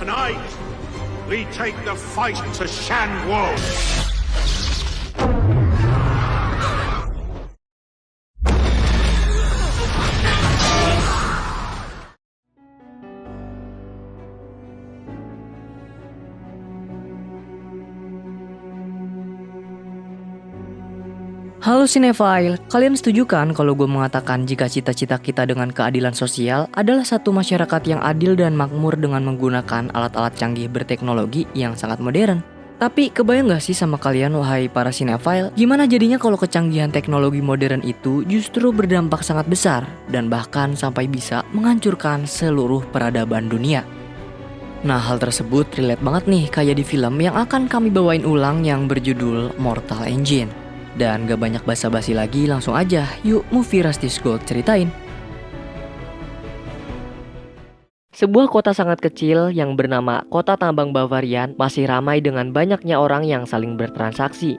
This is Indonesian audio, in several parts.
Tonight, we take the fight to Shanwo. Halo Cinephile, kalian setuju kan kalau gue mengatakan jika cita-cita kita dengan keadilan sosial adalah satu masyarakat yang adil dan makmur dengan menggunakan alat-alat canggih berteknologi yang sangat modern? Tapi kebayang gak sih sama kalian wahai para Cinephile, gimana jadinya kalau kecanggihan teknologi modern itu justru berdampak sangat besar dan bahkan sampai bisa menghancurkan seluruh peradaban dunia? Nah, hal tersebut relate banget nih kayak di film yang akan kami bawain ulang yang berjudul Mortal Engine. Dan gak banyak basa-basi lagi, langsung aja yuk Movie Rusty's Gold ceritain. Sebuah kota sangat kecil yang bernama Kota Tambang Bavarian masih ramai dengan banyaknya orang yang saling bertransaksi.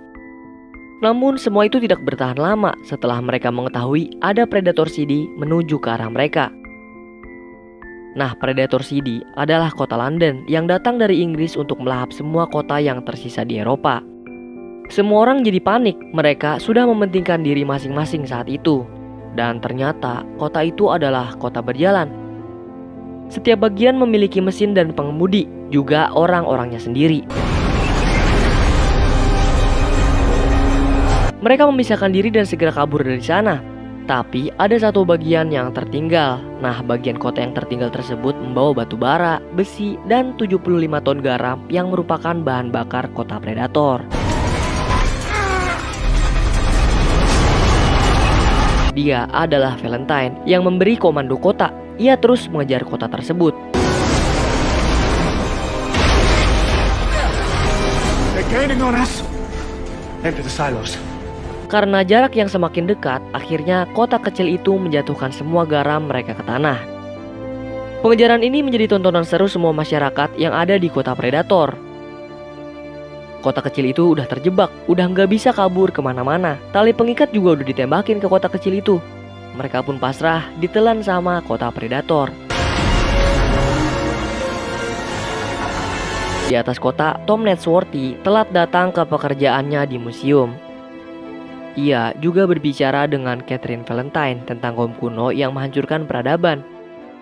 Namun semua itu tidak bertahan lama setelah mereka mengetahui ada Predator City menuju ke arah mereka. Nah, Predator City adalah kota London yang datang dari Inggris untuk melahap semua kota yang tersisa di Eropa. Semua orang jadi panik, mereka sudah mementingkan diri masing-masing saat itu. Dan ternyata kota itu adalah kota berjalan. Setiap bagian memiliki mesin dan pengemudi, juga orang-orangnya sendiri. Mereka memisahkan diri dan segera kabur dari sana. Tapi ada satu bagian yang tertinggal. Nah, bagian kota yang tertinggal tersebut membawa batu bara, besi, dan 75 ton garam yang merupakan bahan bakar kota Predator. Dia adalah Valentine yang memberi komando kota. Ia terus mengejar kota tersebut. They're gaining on us. Enter the silos. Karena jarak yang semakin dekat, akhirnya kota kecil itu menjatuhkan semua garam mereka ke tanah. Pengejaran ini menjadi tontonan seru semua masyarakat yang ada di kota Predator. Kota kecil itu udah terjebak, udah nggak bisa kabur kemana-mana. Tali pengikat juga udah ditembakin ke kota kecil itu. Mereka pun pasrah, ditelan sama kota Predator. Di atas kota, Tom Nadsworthy telat datang ke pekerjaannya di museum. Ia juga berbicara dengan Catherine Valentine tentang kaum kuno yang menghancurkan peradaban.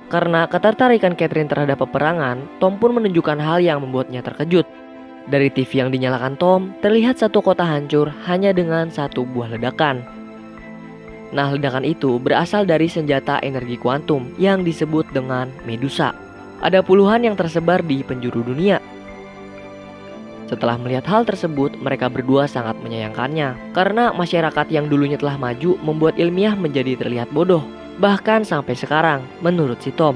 Karena ketertarikan Catherine terhadap peperangan, Tom pun menunjukkan hal yang membuatnya terkejut. Dari TV yang dinyalakan Tom, terlihat satu kota hancur hanya dengan satu buah ledakan. Nah, ledakan itu berasal dari senjata energi kuantum yang disebut dengan Medusa. Ada puluhan yang tersebar di penjuru dunia. Setelah melihat hal tersebut, mereka berdua sangat menyayangkannya. Karena masyarakat yang dulunya telah maju membuat ilmiah menjadi terlihat bodoh. Bahkan sampai sekarang, menurut si Tom.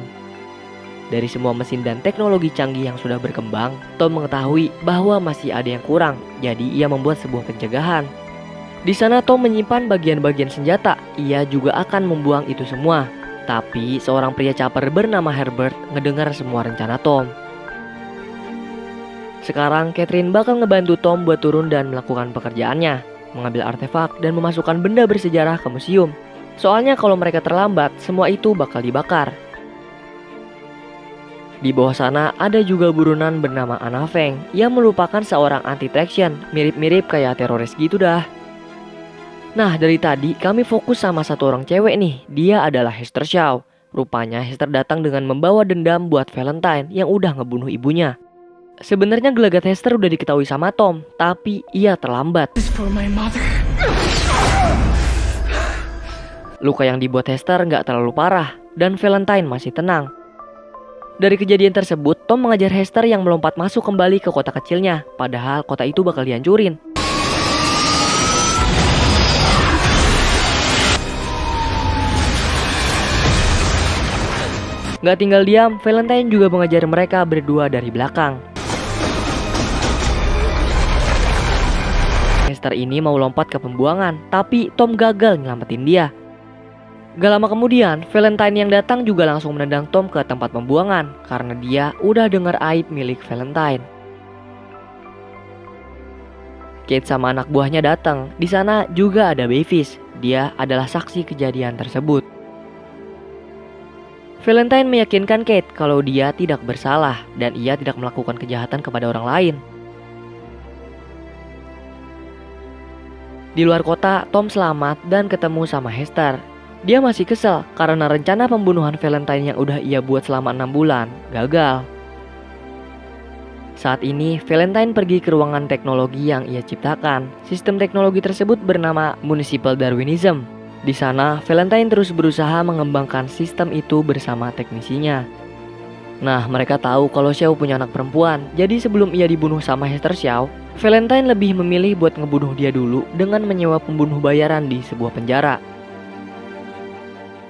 Dari semua mesin dan teknologi canggih yang sudah berkembang, Tom mengetahui bahwa masih ada yang kurang, jadi ia membuat sebuah pencegahan. Di sana Tom menyimpan bagian-bagian senjata, ia juga akan membuang itu semua. Tapi seorang pria caper bernama Herbert ngedengar semua rencana Tom. Sekarang Catherine bakal ngebantu Tom buat turun dan melakukan pekerjaannya, mengambil artefak dan memasukkan benda bersejarah ke museum. Soalnya kalau mereka terlambat, semua itu bakal dibakar. Di bawah sana ada juga buronan bernama Anna Feng yang merupakan seorang anti-traction, mirip-mirip kayak teroris gitu dah. Nah, dari tadi kami fokus sama satu orang cewek nih, dia adalah Hester Shaw. Rupanya Hester datang dengan membawa dendam buat Valentine yang udah ngebunuh ibunya. Sebenarnya gelagat Hester udah diketahui sama Tom, tapi ia terlambat. Luka yang dibuat Hester nggak terlalu parah, dan Valentine masih tenang. Dari kejadian tersebut, Tom mengajar Hester yang melompat masuk kembali ke kota kecilnya, padahal kota itu bakal dihancurin. Gak tinggal diam, Valentine juga mengajar mereka berdua dari belakang. Hester ini mau lompat ke pembuangan, tapi Tom gagal nyelamatin dia. Gak lama kemudian, Valentine yang datang juga langsung menendang Tom ke tempat pembuangan karena dia udah dengar aib milik Valentine. Kate sama anak buahnya datang. Di sana juga ada Bevis. Dia adalah saksi kejadian tersebut. Valentine meyakinkan Kate kalau dia tidak bersalah dan ia tidak melakukan kejahatan kepada orang lain. Di luar kota, Tom selamat dan ketemu sama Hester. Dia masih kesel karena rencana pembunuhan Valentine yang udah ia buat selama 6 bulan gagal. Saat ini, Valentine pergi ke ruangan teknologi yang ia ciptakan. Sistem teknologi tersebut bernama Municipal Darwinism. Di sana, Valentine terus berusaha mengembangkan sistem itu bersama teknisinya. Nah, mereka tahu kalau Xiao punya anak perempuan, jadi sebelum ia dibunuh sama Hester Xiao, Valentine lebih memilih buat ngebunuh dia dulu dengan menyewa pembunuh bayaran di sebuah penjara.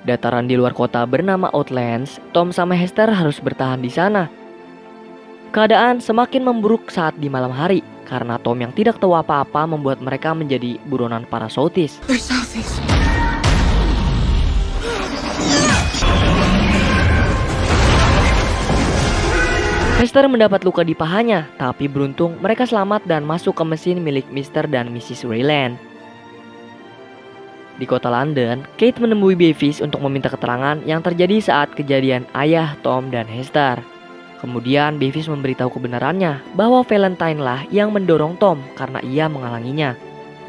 Dataran di luar kota bernama Outlands, Tom sama Hester harus bertahan di sana. Keadaan semakin memburuk saat di malam hari, karena Tom yang tidak tahu apa-apa membuat mereka menjadi buronan para Southies. Hester mendapat luka di pahanya, tapi beruntung mereka selamat dan masuk ke mesin milik Mr. dan Mrs. Rayland. Di kota London, Kate menemui Bevis untuk meminta keterangan yang terjadi saat kejadian ayah Tom dan Hester. Kemudian Bevis memberitahu kebenarannya bahwa Valentine lah yang mendorong Tom karena ia menghalanginya.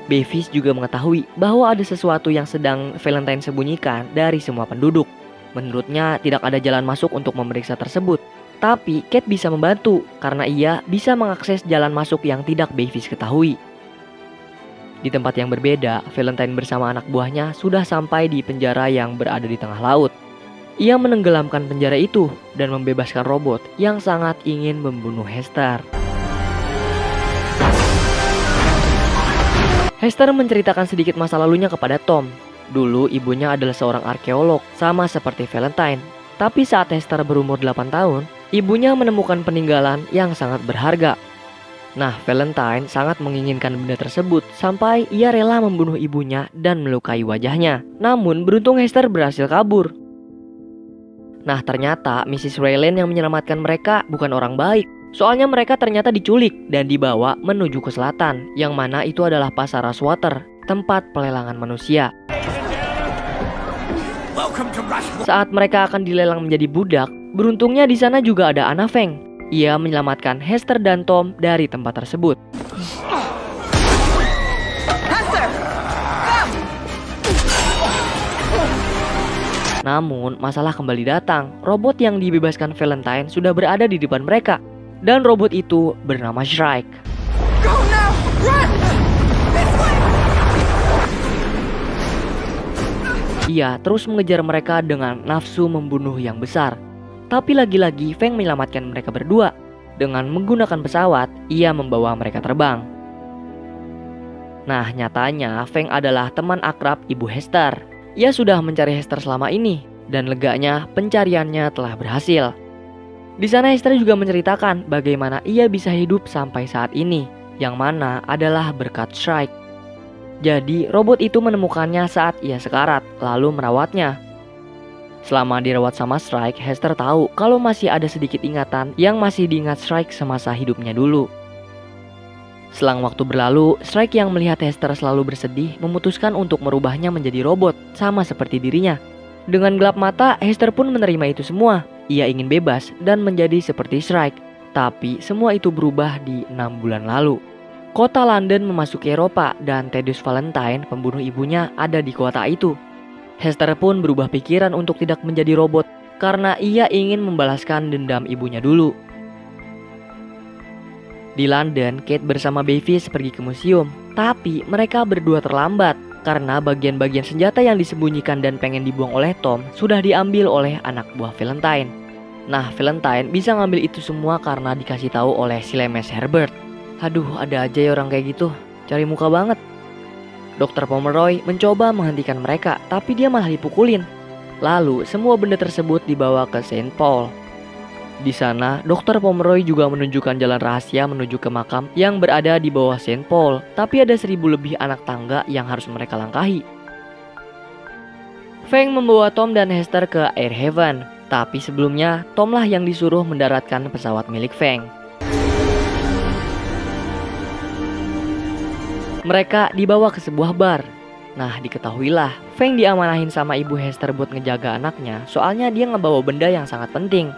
Bevis juga mengetahui bahwa ada sesuatu yang sedang Valentine sembunyikan dari semua penduduk. Menurutnya tidak ada jalan masuk untuk memeriksa tersebut. Tapi Kate bisa membantu karena ia bisa mengakses jalan masuk yang tidak Bevis ketahui. Di tempat yang berbeda, Valentine bersama anak buahnya sudah sampai di penjara yang berada di tengah laut. Ia menenggelamkan penjara itu dan membebaskan robot yang sangat ingin membunuh Hester. Hester menceritakan sedikit masa lalunya kepada Tom. Dulu ibunya adalah seorang arkeolog, sama seperti Valentine. Tapi saat Hester berumur 8 tahun, ibunya menemukan peninggalan yang sangat berharga. Nah, Valentine sangat menginginkan benda tersebut sampai ia rela membunuh ibunya dan melukai wajahnya. Namun, beruntung Hester berhasil kabur. Nah, ternyata Mrs. Rayland yang menyelamatkan mereka bukan orang baik. Soalnya mereka ternyata diculik dan dibawa menuju ke selatan, yang mana itu adalah pasar Rosewater, tempat pelelangan manusia. Saat mereka akan dilelang menjadi budak, beruntungnya di sana juga ada Anna Feng. Ia menyelamatkan Hester dan Tom dari tempat tersebut. Namun, masalah kembali datang. Robot yang dibebaskan Valentine sudah berada di depan mereka. Dan robot itu bernama Shrike. Ia terus mengejar mereka dengan nafsu membunuh yang besar. Tapi lagi-lagi Feng menyelamatkan mereka berdua. Dengan menggunakan pesawat, ia membawa mereka terbang. Nah, nyatanya Feng adalah teman akrab ibu Hester. Ia sudah mencari Hester selama ini, dan leganya pencariannya telah berhasil. Di sana Hester juga menceritakan bagaimana ia bisa hidup sampai saat ini, yang mana adalah berkat Shrike. Jadi, robot itu menemukannya saat ia sekarat, lalu merawatnya. Selama dirawat sama Shrike, Hester tahu kalau masih ada sedikit ingatan yang masih diingat Shrike semasa hidupnya dulu. Selang waktu berlalu, Shrike yang melihat Hester selalu bersedih memutuskan untuk merubahnya menjadi robot, sama seperti dirinya. Dengan gelap mata, Hester pun menerima itu semua. Ia ingin bebas dan menjadi seperti Shrike. Tapi semua itu berubah di 6 bulan lalu. Kota London memasuki Eropa dan Thaddeus Valentine, pembunuh ibunya, ada di kota itu. Hester pun berubah pikiran untuk tidak menjadi robot karena ia ingin membalaskan dendam ibunya dulu. Di London, Kate bersama Bevis pergi ke museum, tapi mereka berdua terlambat karena bagian-bagian senjata yang disembunyikan dan pengen dibuang oleh Tom sudah diambil oleh anak buah Valentine. Nah, Valentine bisa ngambil itu semua karena dikasih tahu oleh si lemes Herbert. Aduh, ada aja ya orang kayak gitu, cari muka banget. Dr. Pomeroy mencoba menghentikan mereka, tapi dia malah dipukulin. Lalu, semua benda tersebut dibawa ke St. Paul. Di sana, Dr. Pomeroy juga menunjukkan jalan rahasia menuju ke makam yang berada di bawah St. Paul, tapi ada 1000 lebih anak tangga yang harus mereka langkahi. Feng membawa Tom dan Hester ke Air Haven, tapi sebelumnya Tom lah yang disuruh mendaratkan pesawat milik Feng. Mereka dibawa ke sebuah bar. Nah, diketahuilah, Feng diamanahin sama ibu Hester buat ngejaga anaknya, soalnya dia ngebawa benda yang sangat penting.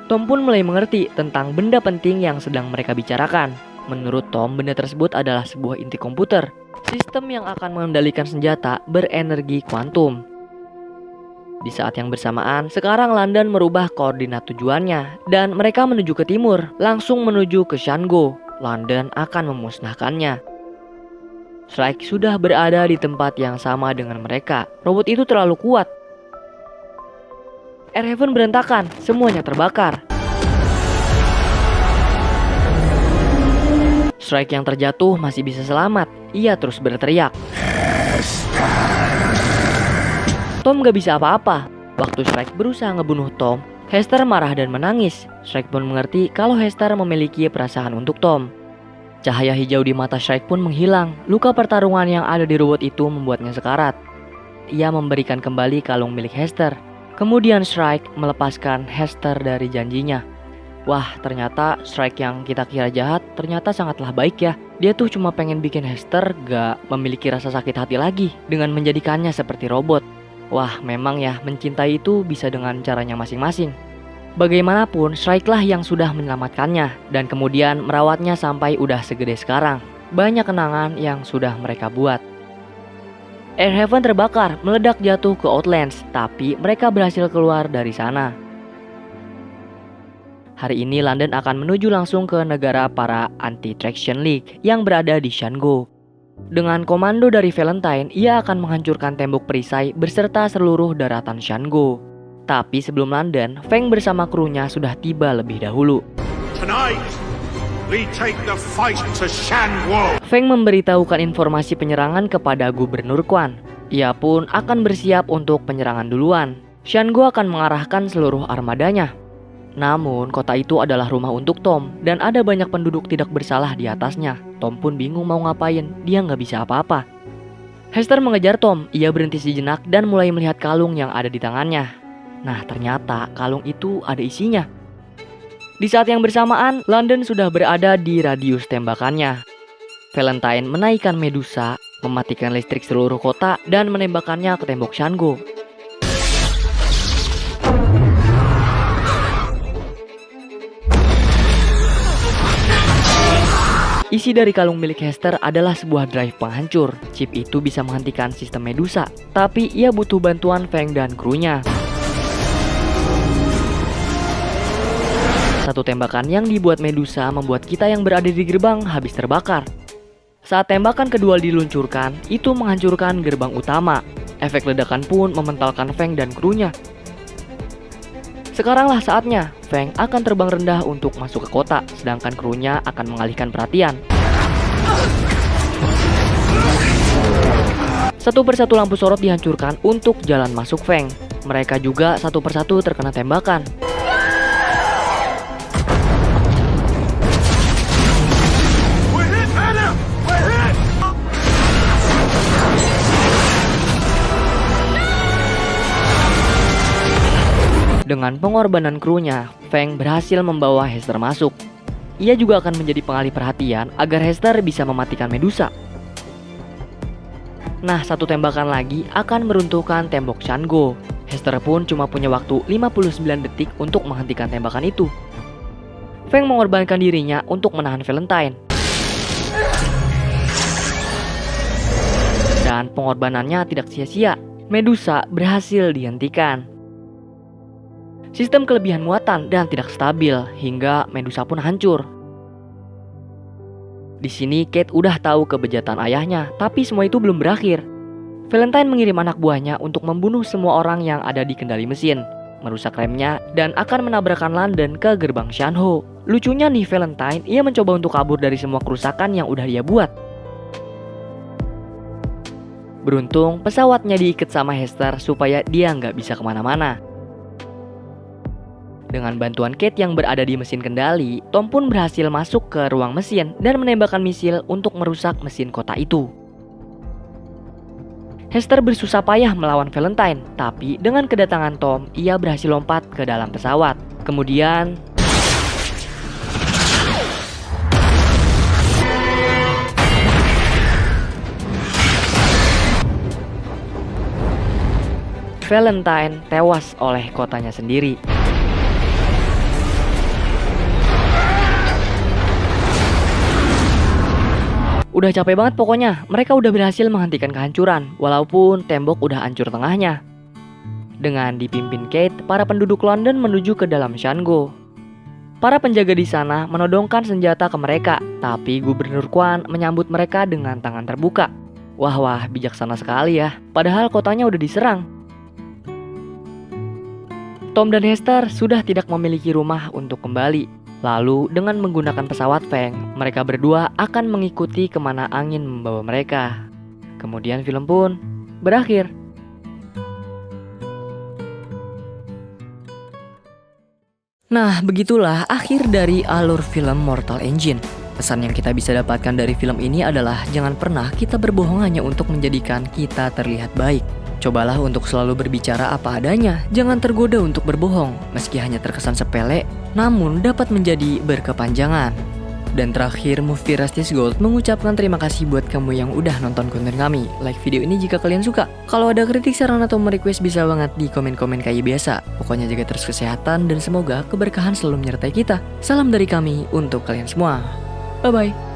Tom pun mulai mengerti tentang benda penting yang sedang mereka bicarakan. Menurut Tom, benda tersebut adalah sebuah inti komputer, sistem yang akan mengendalikan senjata berenergi kuantum. Di saat yang bersamaan, sekarang London merubah koordinat tujuannya, dan mereka menuju ke timur, langsung menuju ke Shango. London akan memusnahkannya. Shrike sudah berada di tempat yang sama dengan mereka. Robot itu terlalu kuat. Airhaven berantakan, semuanya terbakar. Shrike yang terjatuh masih bisa selamat. Ia terus berteriak. Tom gak bisa apa-apa. Waktu Shrike berusaha ngebunuh Tom, Hester marah dan menangis. Shrike pun mengerti kalau Hester memiliki perasaan untuk Tom. Cahaya hijau di mata Shrike pun menghilang. Luka pertarungan yang ada di robot itu membuatnya sekarat. Ia memberikan kembali kalung milik Hester. Kemudian Shrike melepaskan Hester dari janjinya. Wah, ternyata Shrike yang kita kira jahat ternyata sangatlah baik ya. Dia tuh cuma pengen bikin Hester gak memiliki rasa sakit hati lagi dengan menjadikannya seperti robot. Wah, memang ya, mencintai itu bisa dengan caranya masing-masing. Bagaimanapun, Shrike lah yang sudah menyelamatkannya dan kemudian merawatnya sampai udah segede sekarang. Banyak kenangan yang sudah mereka buat. Airhaven terbakar, meledak jatuh ke Outlands, tapi mereka berhasil keluar dari sana. Hari ini London akan menuju langsung ke negara para Anti-Traction League yang berada di Shango. Dengan komando dari Valentine, ia akan menghancurkan tembok perisai beserta seluruh daratan Shango. Tapi sebelum London, Feng bersama krunya sudah tiba lebih dahulu. Tonight, we take the fight to Shanguo. Feng memberitahukan informasi penyerangan kepada Gubernur Quan. Ia pun akan bersiap untuk penyerangan duluan. Shanguo akan mengarahkan seluruh armadanya. Namun, kota itu adalah rumah untuk Tom dan ada banyak penduduk tidak bersalah di atasnya. Tom pun bingung mau ngapain, dia nggak bisa apa-apa. Hester mengejar Tom, ia berhenti sejenak dan mulai melihat kalung yang ada di tangannya. Nah, ternyata kalung itu ada isinya. Di saat yang bersamaan, London sudah berada di radius tembakannya. Valentine menaikkan Medusa, mematikan listrik seluruh kota, dan menembakkannya ke tembok Shango. Isi dari kalung milik Hester adalah sebuah drive penghancur. Chip itu bisa menghentikan sistem Medusa, tapi ia butuh bantuan Feng dan krunya. Satu tembakan yang dibuat Medusa membuat kita yang berada di gerbang habis terbakar. Saat tembakan kedua diluncurkan, itu menghancurkan gerbang utama. Efek ledakan pun mementalkan Feng dan krunya. Sekaranglah saatnya, Feng akan terbang rendah untuk masuk ke kota, sedangkan krunya akan mengalihkan perhatian. Satu persatu lampu sorot dihancurkan untuk jalan masuk Feng. Mereka juga satu persatu terkena tembakan. Dengan pengorbanan krunya, Feng berhasil membawa Hester masuk. Ia juga akan menjadi pengalih perhatian agar Hester bisa mematikan Medusa. Nah, satu tembakan lagi akan meruntuhkan tembok Shango. Hester pun cuma punya waktu 59 detik untuk menghentikan tembakan itu. Feng mengorbankan dirinya untuk menahan Valentine. Dan pengorbanannya tidak sia-sia. Medusa berhasil dihentikan. Sistem kelebihan muatan dan tidak stabil hingga Medusa pun hancur. Di sini Kate udah tahu kebejatan ayahnya, tapi semua itu belum berakhir. Valentine mengirim anak buahnya untuk membunuh semua orang yang ada di kendali mesin, merusak remnya, dan akan menabrakkan London ke gerbang Shanho. Lucunya nih Valentine, ia mencoba untuk kabur dari semua kerusakan yang udah dia buat. Beruntung pesawatnya diikat sama Hester supaya dia nggak bisa kemana-mana. Dengan bantuan Kate yang berada di mesin kendali, Tom pun berhasil masuk ke ruang mesin dan menembakkan misil untuk merusak mesin kota itu. Hester bersusah payah melawan Valentine, tapi dengan kedatangan Tom, ia berhasil lompat ke dalam pesawat. Kemudian Valentine tewas oleh kotanya sendiri. Udah capek banget pokoknya, mereka udah berhasil menghentikan kehancuran, walaupun tembok udah hancur tengahnya. Dengan dipimpin Kate, para penduduk London menuju ke dalam Shango. Para penjaga di sana menodongkan senjata ke mereka, tapi Gubernur Kwan menyambut mereka dengan tangan terbuka. Wah, bijaksana sekali ya, padahal kotanya udah diserang. Tom dan Hester sudah tidak memiliki rumah untuk kembali. Lalu dengan menggunakan pesawat Feng, mereka berdua akan mengikuti kemana angin membawa mereka. Kemudian film pun berakhir. Nah, begitulah akhir dari alur film Mortal Engine. Pesan yang kita bisa dapatkan dari film ini adalah jangan pernah kita berbohong hanya untuk menjadikan kita terlihat baik. Cobalah untuk selalu berbicara apa adanya, jangan tergoda untuk berbohong, meski hanya terkesan sepele, namun dapat menjadi berkepanjangan. Dan terakhir, Movie Rusties Gold mengucapkan terima kasih buat kamu yang udah nonton konten kami. Like video ini jika kalian suka. Kalau ada kritik, saran, atau request bisa banget di komen-komen kayak biasa. Pokoknya jaga terus kesehatan dan semoga keberkahan selalu menyertai kita. Salam dari kami untuk kalian semua. Bye-bye.